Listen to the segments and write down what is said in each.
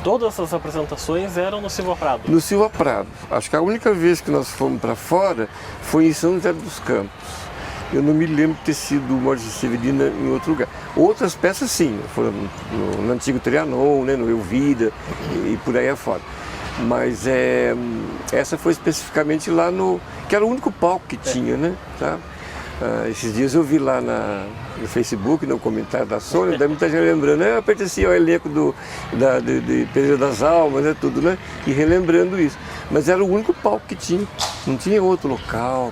todas as apresentações eram no Silva Prado? No Silva Prado. Acho que a única vez que nós fomos para fora foi em São José dos Campos. Eu não me lembro de ter sido Morte Severina em outro lugar. Outras peças sim, foram no antigo Trianon, né, no Elvira e por aí afora. Mas essa foi especificamente lá no... que era o único palco que tinha, né? Tá? Esses dias eu vi lá no Facebook, no comentário da Sônia, daí muita gente lembrando, eu pertencia ao elenco de Pereira das Almas, né, tudo, né? E relembrando isso. Mas era o único palco que tinha, não tinha outro local.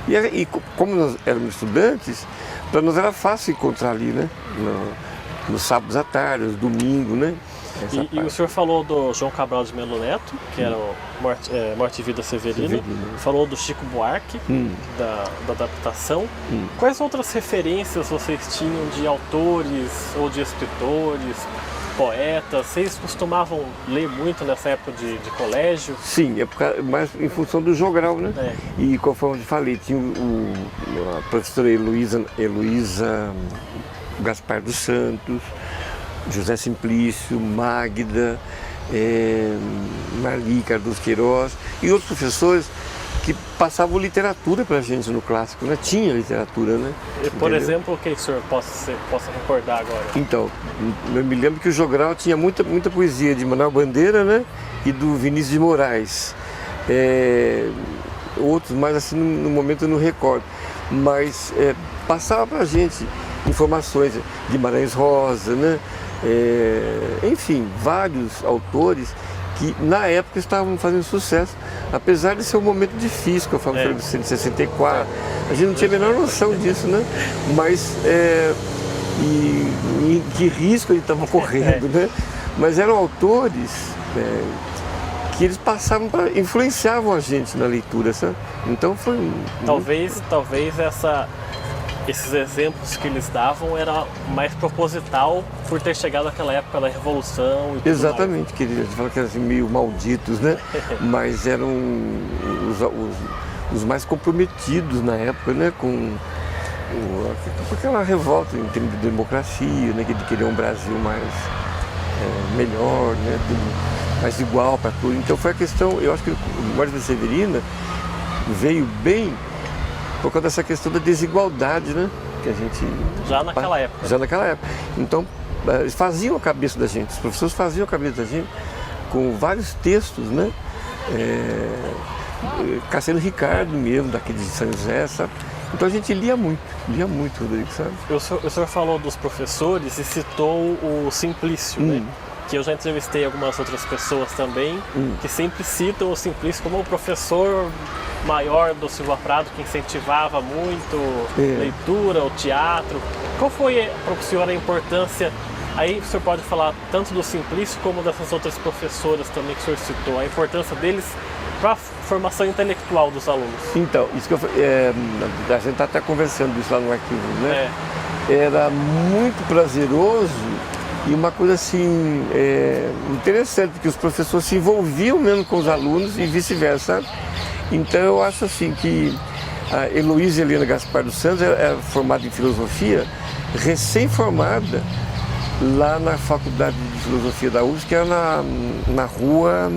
E como nós éramos estudantes, para nós era fácil encontrar ali, né? Nos sábados à tarde, nos domingos, né? E o senhor falou do João Cabral de Melo Neto, que era o Morte e Vida Severina. Falou do Chico Buarque, da adaptação. Quais outras referências vocês tinham de autores ou de escritores, poetas? Vocês costumavam ler muito nessa época de colégio? Sim, mas em função do jogral, né? E conforme eu falei, tinha a professora Heloísa Gaspar dos Santos, José Simplício, Magda, Marli Cardoso Queiroz e outros professores que passavam literatura para a gente no clássico, né? Tinha literatura, né? Por exemplo, o que o senhor possa recordar agora? Então, eu me lembro que o jogral tinha muita poesia de Manuel Bandeira, né? E do Vinícius de Moraes. Outros, mas assim, no momento eu não recordo. Mas passava para a gente informações de Guimarães Rosa, né? Enfim, vários autores que na época estavam fazendo sucesso, apesar de ser um momento difícil, que eu falo de 64, a gente não tinha a menor noção disso, né? Mas e que risco ele estava correndo, né? Mas eram autores que eles influenciavam a gente na leitura, sabe? Então foi talvez esses exemplos que eles davam era mais proposital por ter chegado naquela época da Revolução e tudo exatamente, que eles falam que eram assim, meio malditos, né? Mas eram os mais comprometidos na época, né? Com aquela revolta em termos de democracia, né? De querer um Brasil mais melhor, né? Mais igual para tudo. Então foi a questão, eu acho que o Morte Severina veio bem por causa dessa questão da desigualdade, né? Que a gente... Já naquela época. Já naquela época. Então, eles faziam a cabeça da gente, os professores faziam a cabeça da gente com vários textos, né? Cassiano Ricardo mesmo, daqui de São José, sabe? Então a gente lia muito, Rodrigo, sabe? O senhor falou dos professores e citou o Simplício, né? Que eu já entrevistei algumas outras pessoas também, que sempre citam o Simplício como o professor maior do Silva Prado, que incentivava muito leitura, o teatro. Qual foi para o senhor a importância, aí o senhor pode falar tanto do Simplício como dessas outras professoras também que o senhor citou, a importância deles para a formação intelectual dos alunos? Então, isso que a gente está até conversando isso lá no arquivo, né? Era muito prazeroso e uma coisa assim, interessante, porque os professores se envolviam mesmo com os alunos e vice-versa. Então eu acho assim que a Heloísa Helena Gaspar dos Santos é formada em filosofia, recém-formada lá na Faculdade de Filosofia da UFSC, que era na rua,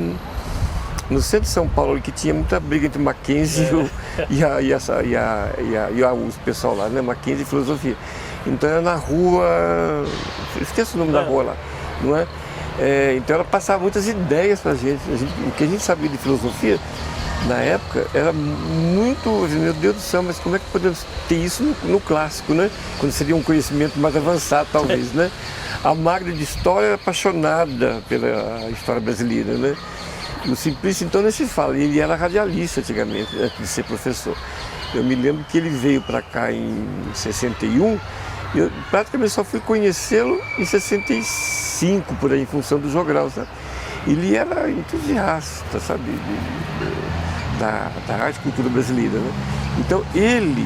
no centro de São Paulo, que tinha muita briga entre Mackenzie e a UFSC, o pessoal lá, né? Mackenzie e Filosofia. Então era na rua, esqueço o nome da rua lá, não é? Então ela passava muitas ideias pra gente. O que a gente sabia de filosofia na época era muito, meu Deus do céu, mas como é que podemos ter isso no clássico, né? Quando seria um conhecimento mais avançado, talvez, né? A Magda de História era apaixonada pela história brasileira, né? O Simplício, então, nem se fala, ele era radialista antigamente, antes de ser professor. Eu me lembro que ele veio para cá em 61, e eu praticamente só fui conhecê-lo em 65, por aí, em função do jogral, sabe? Ele era entusiasta, sabe, da arte e cultura brasileira, né? Então ele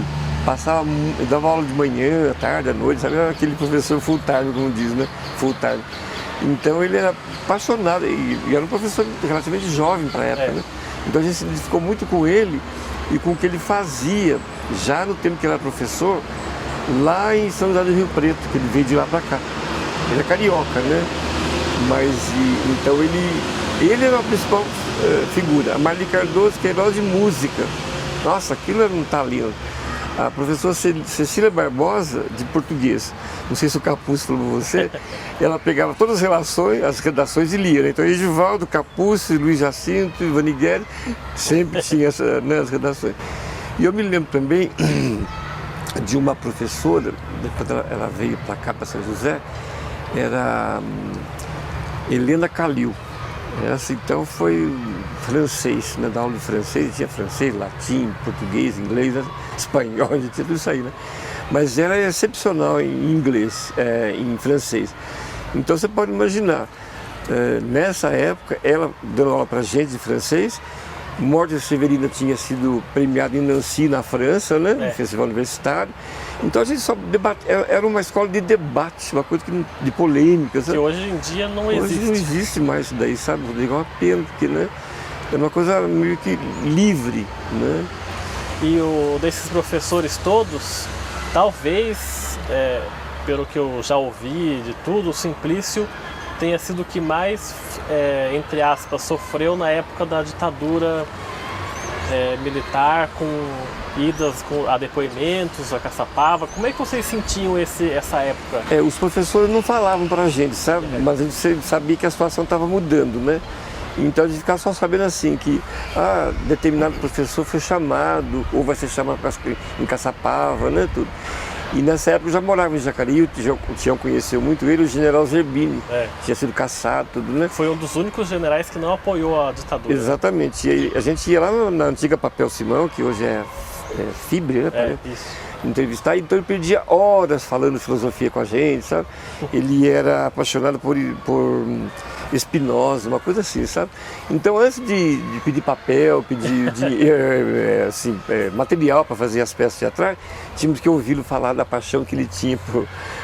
dava aula de manhã, à tarde, à noite, sabe? Era aquele professor full time, como diz, né? Full time. Então ele era apaixonado e era um professor relativamente jovem para a época, né? Então a gente se identificou muito com ele e com o que ele fazia, já no tempo que ele era professor, lá em São José do Rio Preto, que ele veio de lá para cá. Ele é carioca, né? Então ele era a principal figura. A Marli Cardoso, Queiroz de música. Nossa, aquilo era um talento. A professora Cecília Barbosa, de português, não sei se o Capuz falou para você, ela pegava todas as redações e lia, né? Então Edivaldo, Capuz, Luiz Jacinto, Ivanigueri, sempre tinha as redações. E eu me lembro também de uma professora, depois ela veio para cá, para São José, era Helena Calil. Essa então foi francês, né? Da aula de francês, tinha francês, latim, português, inglês, espanhol, a gente tinha tudo isso aí, né? Mas ela é excepcional em inglês, em francês. Então você pode imaginar, nessa época, ela dando aula para gente de francês. Morte Severina tinha sido premiada em Nancy, na França, né? No festival universitário. Então a gente só debatia, era uma escola de debate, uma coisa de polêmica. Que hoje em dia não existe. Hoje não existe mais isso daí, sabe, Rodrigo? É uma pena, porque, né? É uma coisa meio que livre, né? E desses professores todos, talvez, pelo que eu já ouvi de tudo, o Simplício tenha sido o que mais, entre aspas, sofreu na época da ditadura militar, com idas a depoimentos, a Caçapava. Como é que vocês sentiam essa época? Os professores não falavam pra gente, sabe? Mas a gente sabia que a situação estava mudando, né? Então a gente ficava só sabendo assim que determinado professor foi chamado, ou vai ser chamado em Caçapava, né? Tudo. E nessa época eu já morava em Jacareí, o Tião conheceu muito ele, o general Zerbini, tinha sido caçado, tudo, né? Foi um dos únicos generais que não apoiou a ditadura. Exatamente. E a gente ia lá na antiga Papel Simão, que hoje é Fibre, né? Isso. Entrevistar, então ele perdia horas falando filosofia com a gente, sabe? Ele era apaixonado por Spinoza, uma coisa assim, sabe? Então antes de pedir papel, pedir material para fazer as peças teatrais, tínhamos que ouvi-lo falar da paixão que ele tinha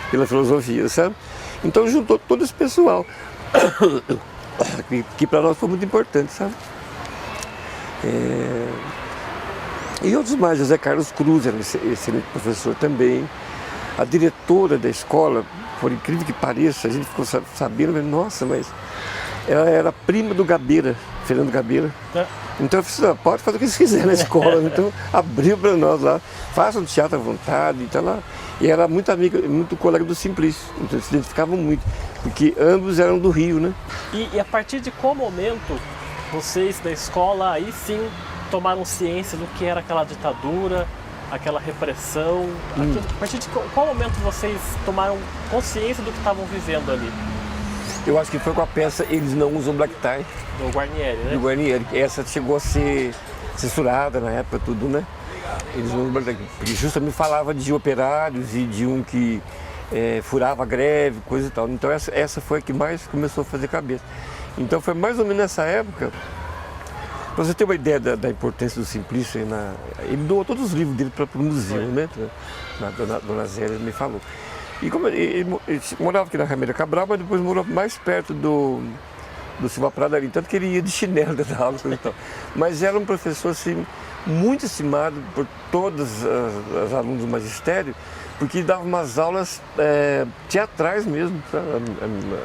pela filosofia, sabe? Então juntou todo esse pessoal, que para nós foi muito importante, sabe? E outros mais, José Carlos Cruz era um excelente professor também. A diretora da escola, por incrível que pareça, a gente ficou sabendo, mas nossa, mas ela era prima do Gabeira, Fernando Gabeira. Então eu falei, pode fazer o que você quiser na escola. Então abriu para nós lá, façam teatro à vontade. Então, lá. E era muito amiga, muito colega do Simplício, então se identificavam muito, porque ambos eram do Rio, né? E a partir de qual momento vocês da escola aí sim tomaram ciência do que era aquela ditadura, aquela repressão? A partir de qual momento vocês tomaram consciência do que estavam vivendo ali? Eu acho que foi com a peça Eles Não Usam Black Tie. Do Guarnieri, né? Do Guarnieri. Essa chegou a ser censurada na época, tudo, né? Eles não usam Black Tie. Porque justamente falava de operários e de um que furava a greve, coisa e tal. Então essa foi a que mais começou a fazer cabeça. Então foi mais ou menos nessa época. Para você ter uma ideia da importância do Simplício, ele doou todos os livros dele para o museu, né? A dona Zélia me falou. E como ele morava aqui na Rameira Cabral, mas depois morou mais perto do Silva Prado ali, tanto que ele ia de chinelo da aula, coisa e tal. Mas era um professor assim, muito estimado por todos os alunos do magistério, porque dava umas aulas teatrais mesmo, sabe?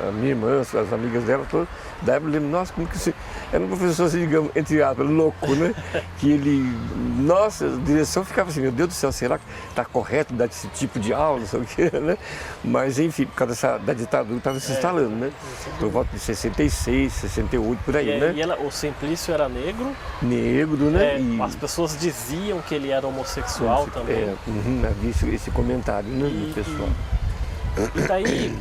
A minha irmã, as amigas dela todas, daí eu lembro, nossa, como que você... Era um professor, assim, digamos, entre aspas, louco, né? Que ele, nossa, a direção ficava assim, meu Deus do céu, será que está correto dar esse tipo de aula, não sei o quê, né? Mas, enfim, por causa da ditadura, estava se instalando, né? Por volta de 66, 68, por aí, né? E o Simplício era negro? Negro, né? As pessoas diziam que ele era homossexual também. Havia esse comentário, né, do pessoal. E daí,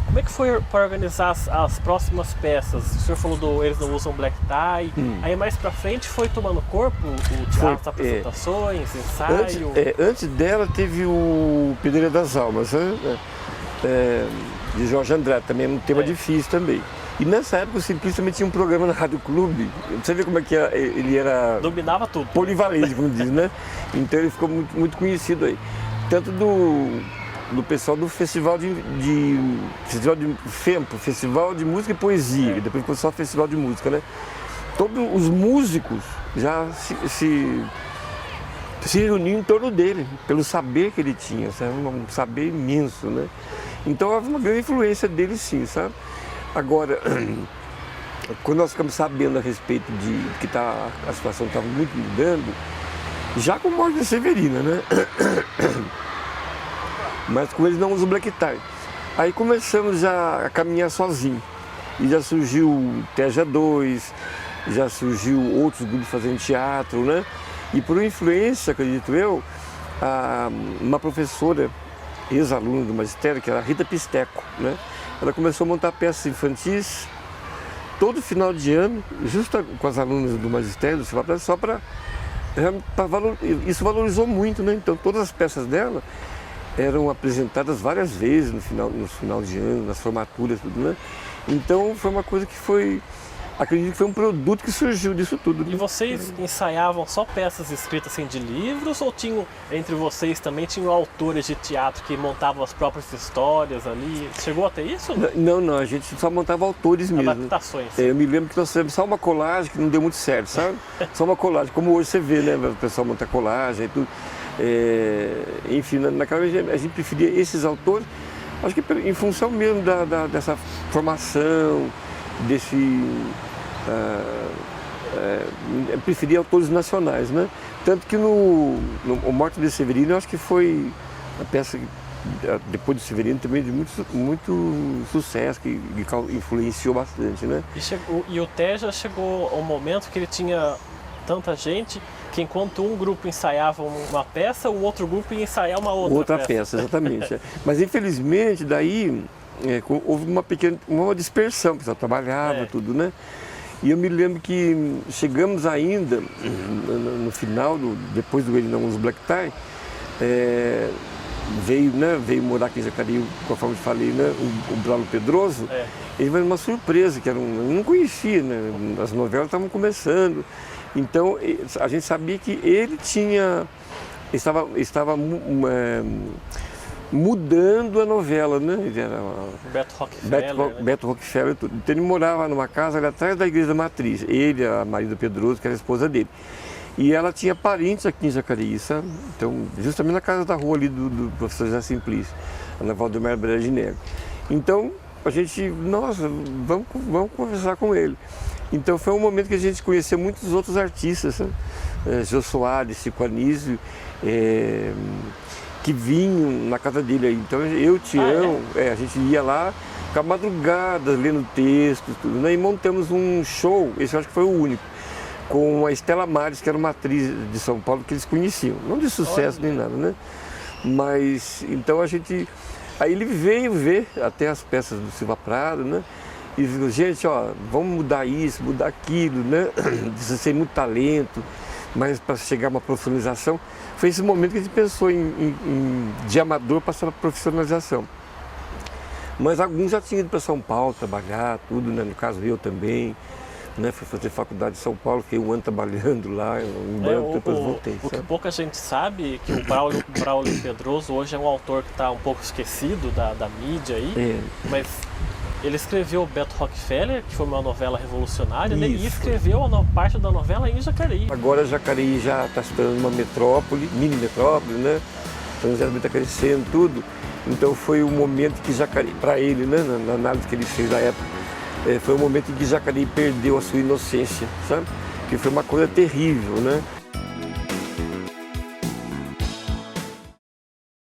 como é que foi para organizar as próximas peças? O senhor falou do Eles Não Usam Black Tie, aí mais pra frente foi tomando corpo o teatro, as apresentações, ensaio? Antes dela teve o Pedreira das Almas, né? De Jorge Andrade, também é um tema difícil também. E nessa época o Simplício também tinha um programa na Rádio Clube, você vê como é que ele era... Dominava tudo. Polivalente, como diz, né? Então ele ficou muito, muito conhecido aí. Tanto do pessoal do Festival de FEMPO, Festival de Música e Poesia, depois ficou só Festival de Música, né? Todos os músicos já se reuniam em torno dele, pelo saber que ele tinha, sabe? Um saber imenso, né? Então havia uma grande influência dele, sim, sabe? Agora, quando nós ficamos sabendo a respeito de que a situação estava muito mudando, já com a morte de Severina, né? Mas com eles não usam black tie. Aí começamos já a caminhar sozinho. E já surgiu o Teja 2, já surgiu outros grupos fazendo teatro, né? E por influência, acredito eu, uma professora, ex-aluna do magistério, que era a Rita Pisteco, né? Ela começou a montar peças infantis todo final de ano, justo com as alunas do magistério, só para isso valorizou muito, né? Então todas as peças dela eram apresentadas várias vezes no final de ano, nas formaturas, tudo, né? Então foi uma coisa que acredito que foi um produto que surgiu disso tudo. E vocês ensaiavam só peças escritas assim de livros ou tinham, entre vocês também, tinham autores de teatro que montavam as próprias histórias ali? Chegou a ter isso? Não, a gente só montava autores mesmo. Adaptações. Eu me lembro que nós fizemos só uma colagem que não deu muito certo, sabe? Só uma colagem, como hoje você vê, né? O pessoal monta colagem e tudo. Enfim, naquela vez a gente preferia esses autores, acho que em função mesmo dessa formação, eu preferia autores nacionais, né? Tanto que no Morte de Severino, eu acho que foi a peça que, depois do Severino, também de muito sucesso, que influenciou bastante, né? E o Teja chegou ao momento que ele tinha tanta gente que enquanto um grupo ensaiava uma peça, o outro grupo ia ensaiar uma outra peça. Exatamente. Mas infelizmente daí houve uma dispersão, o pessoal trabalhava, tudo, né? E eu me lembro que chegamos ainda no final, depois do Ele Não Usa Black Tie, veio morar aqui em Jacareí, conforme eu falei, né? O Braulio Pedroso. Ele foi uma surpresa, eu não conhecia, né? As novelas estavam começando. Então, a gente sabia que ele estava mudando a novela, né? Ele era Beto Rockefeller, tudo. Então, ele morava numa casa ali atrás da Igreja Matriz. Ele, a Marida Pedroso, que era a esposa dele. E ela tinha parentes aqui em Jacareí, sabe? Então, justamente na casa da rua ali do professor José Simplício, na Valdemar Breja de Negro. Então, a gente, nossa, vamos conversar com ele. Então foi um momento que a gente conheceu muitos outros artistas, né? Jô Soares, Chico Anísio, que vinham na casa dele aí. Então Tião, a gente ia lá, ficava madrugada lendo textos, tudo, né? E montamos um show, esse eu acho que foi o único, com a Estela Maris, que era uma atriz de São Paulo que eles conheciam, não de sucesso nem nada, né? Mas então aí ele veio ver até as peças do Silva Prado, né? E falou, gente, vamos mudar isso, mudar aquilo, né? Vocês têm muito talento, mas para chegar a uma profissionalização, foi esse momento que a gente pensou de amador passar para profissionalização. Mas alguns já tinham ido para São Paulo trabalhar, tudo, né? No caso eu também, né? Fui fazer faculdade em São Paulo, fiquei um ano trabalhando lá, depois voltei. O que pouca gente sabe é que o Braulio Pedroso hoje é um autor que está um pouco esquecido da mídia aí, mas ele escreveu Beto Rockefeller, que foi uma novela revolucionária, né? E escreveu parte da novela em Jacareí. Agora Jacareí já está se tornando uma metrópole, mini metrópole, né? São José está crescendo, tudo. Então foi o momento que Jacareí, para ele, né? Na análise que ele fez da época, foi o momento em que Jacareí perdeu a sua inocência, sabe? Que foi uma coisa terrível, né?